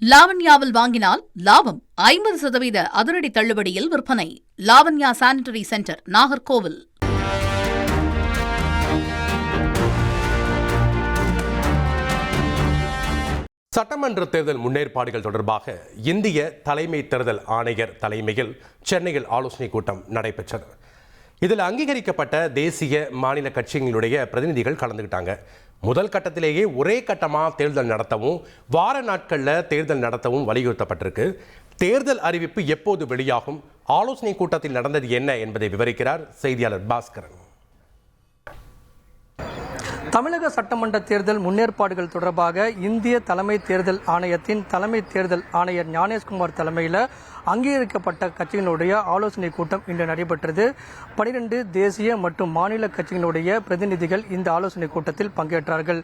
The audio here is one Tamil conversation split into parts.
லாவண்யாவில் வாங்கினால் லாபம் 50% அதிரடி தள்ளுபடியில் விற்பனை. Lavanya sanitary centre, Nagercoil. சட்டமன்ற தேர்தல் முன்னேற்பாடுகள் தொடர்பாக இந்திய தலைமை தேர்தல் ஆணையர் தலைமையில் சென்னையில் ஆலோசனைக் கூட்டம் நடைபெற்றது. இதில் அங்கீகரிக்கப்பட்ட தேசிய மாநில கட்சிகளுடைய பிரதிநிதிகள் கலந்துக்கிட்டாங்க. முதல் கட்டத்திலேயே ஒரே கட்டமாக தேர்தல் நடத்தவும் வார நாட்களில் தேர்தல் நடத்தவும் வலியுறுத்தப்பட்டிருக்கு. தேர்தல் அறிவிப்பு எப்போது வெளியாகும், ஆலோசனை கூட்டத்தில் நடந்தது என்ன என்பதை விவரிக்கிறார் செய்தியாளர் பாஸ்கரன். தமிழக சட்டமன்ற தேர்தல் முன்னேற்பாடுகள் தொடர்பாக இந்திய தலைமை தேர்தல் ஆணையத்தின் தலைமை தேர்தல் ஆணையர் ஞானேஷ்குமார் தலைமையில் அங்கீகரிக்கப்பட்ட கட்சிகளுடைய ஆலோசனை கூட்டம் இன்று நடைபெற்றது. 12 தேசிய மற்றும் மாநில கட்சிகளுடைய பிரதிநிதிகள் இந்த ஆலோசனை கூட்டத்தில் பங்கேற்றார்கள்.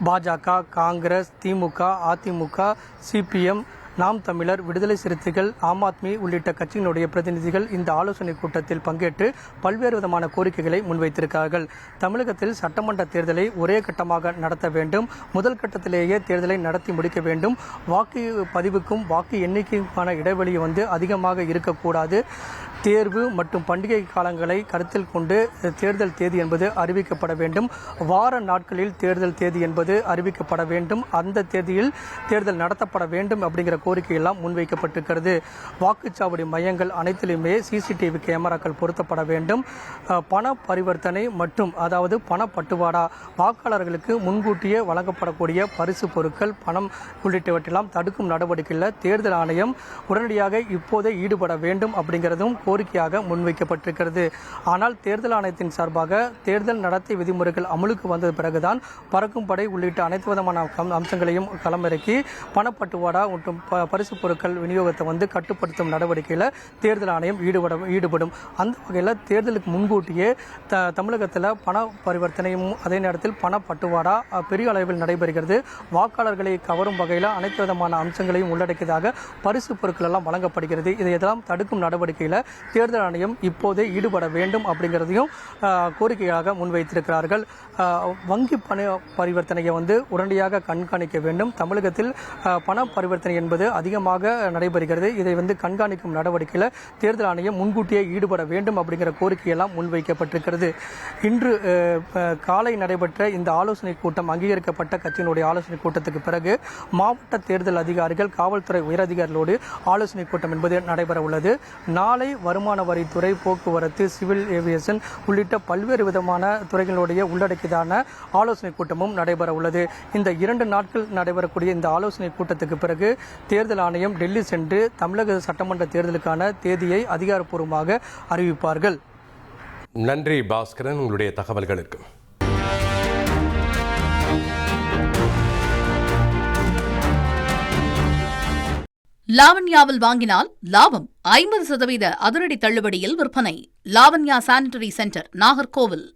பாஜக, காங்கிரஸ், திமுக, அதிமுக, சிபிஎம், நாம் தமிழர், விடுதலை சிறுத்தைகள், ஆம் ஆத்மி உள்ளிட்ட கட்சியினுடைய பிரதிநிதிகள் இந்த ஆலோசனை கூட்டத்தில் பங்கேற்று பல்வேறு விதமான கோரிக்கைகளை முன்வைத்திருக்கிறார்கள். தமிழகத்தில் சட்டமன்ற தேர்தலை ஒரே கட்டமாக நடத்த வேண்டும், முதல் கட்டத்திலேயே தேர்தலை நடத்தி முடிக்க வேண்டும், வாக்கு பதிவுக்கும் வாக்கு எண்ணிக்கைக்கான இடைவெளி அதிகமாக இருக்கக்கூடாது, தேர்வு மற்றும் பண்டிகை காலங்களை கருத்தில் கொண்டு தேர்தல் தேதி என்பது அறிவிக்கப்பட வேண்டும், வார நாட்களில் தேர்தல் தேதி என்பது அறிவிக்கப்பட வேண்டும், அந்த தேதியில் தேர்தல் நடத்தப்பட வேண்டும் அப்படிங்கிற கோரிக்கையெல்லாம் முன்வைக்கப்பட்டிருக்கிறது. வாக்குச்சாவடி மையங்கள் அனைத்திலுமே சிசிடிவி கேமராக்கள் பொருத்தப்பட வேண்டும். பண பரிவர்த்தனை மற்றும் அதாவது பணப்பட்டுவாடா, வாக்காளர்களுக்கு முன்கூட்டியே வழங்கப்படக்கூடிய பரிசு பொருட்கள், பணம் உள்ளிட்டவற்றெல்லாம் தடுக்கும் நடவடிக்கையில் தேர்தல் ஆணையம் உடனடியாக இப்போதே ஈடுபட வேண்டும் அப்படிங்கிறதும் கோரிக்கையாக முன்வைக்கப்பட்டிருக்கிறது. ஆனால் தேர்தல் ஆணையத்தின் சார்பாக தேர்தல் நடத்தை விதிமுறைகள் அமலுக்கு வந்த பிறகுதான் பறக்கும் படை உள்ளிட்ட அனைத்து விதமான அம்சங்களையும் களமிறக்கி பணப்பட்டுவாடா மற்றும் பரிசு பொருட்கள் விநியோகத்தை கட்டுப்படுத்தும் நடவடிக்கையில் தேர்தல் ஆணையம் ஈடுபடும். அந்த வகையில் தேர்தலுக்கு முன்கூட்டியே தமிழகத்தில் பண பரிவர்த்தனையும் அதே நேரத்தில் பணப்பட்டுவாடா பெரிய அளவில் நடைபெறுகிறது. வாக்காளர்களை கவரும் வகையில் அனைத்து விதமான அம்சங்களையும் உள்ளடக்கியதாக பரிசு பொருட்கள் எல்லாம் வழங்கப்படுகிறது. இதையெல்லாம் தடுக்கும் நடவடிக்கையில் தேர்தல் ஆணையம் இப்போதே ஈடுபட வேண்டும் அப்படிங்கிறதையும் கோரிக்கையாக முன்வைத்திருக்கிறார்கள். வங்கி பண பரிவர்த்தனையை உடனடியாக கண்காணிக்க வேண்டும். தமிழகத்தில் பண பரிவர்த்தனை என்பது அதிகமாக நடைபெறுகிறது. இதை கண்காணிக்கும் நடவடிக்கையில் தேர்தல் ஆணையம் முன்கூட்டியே ஈடுபட வேண்டும் அப்படிங்கிற கோரிக்கையெல்லாம் முன்வைக்கப்பட்டிருக்கிறது. இன்று காலை நடைபெற்ற இந்த ஆலோசனை கூட்டம், அங்கீகரிக்கப்பட்ட கட்சியினுடைய ஆலோசனை கூட்டத்துக்கு பிறகு மாவட்ட தேர்தல் அதிகாரிகள், காவல்துறை உயரதிகாரிகளோடு ஆலோசனை கூட்டம் என்பது நடைபெற உள்ளது. நாளை வருமான வரித்துறை, போக்குவரத்து, சிவில் ஏவியேஷன் உள்ளிட்ட பல்வேறு விதமான துறைகளுடைய உள்ளடக்கியதான ஆலோசனை கூட்டமும் நடைபெற உள்ளது. இந்த 2 நாட்கள் நடைபெறக்கூடிய இந்த ஆலோசனை கூட்டத்துக்கு பிறகு தேர்தல் ஆணையம் டெல்லி சென்று தமிழக சட்டமன்ற தேர்தலுக்கான தேதியை அதிகாரப்பூர்வமாக அறிவிப்பார்கள். நன்றி பாஸ்கரன், உங்களுடைய தகவல்களுக்கு. லாவண்யாவில் வாங்கினால் லாபம் 50% அதிரடி தள்ளுபடியில் விற்பனை. Lavanya sanitary centre, Nagercoil.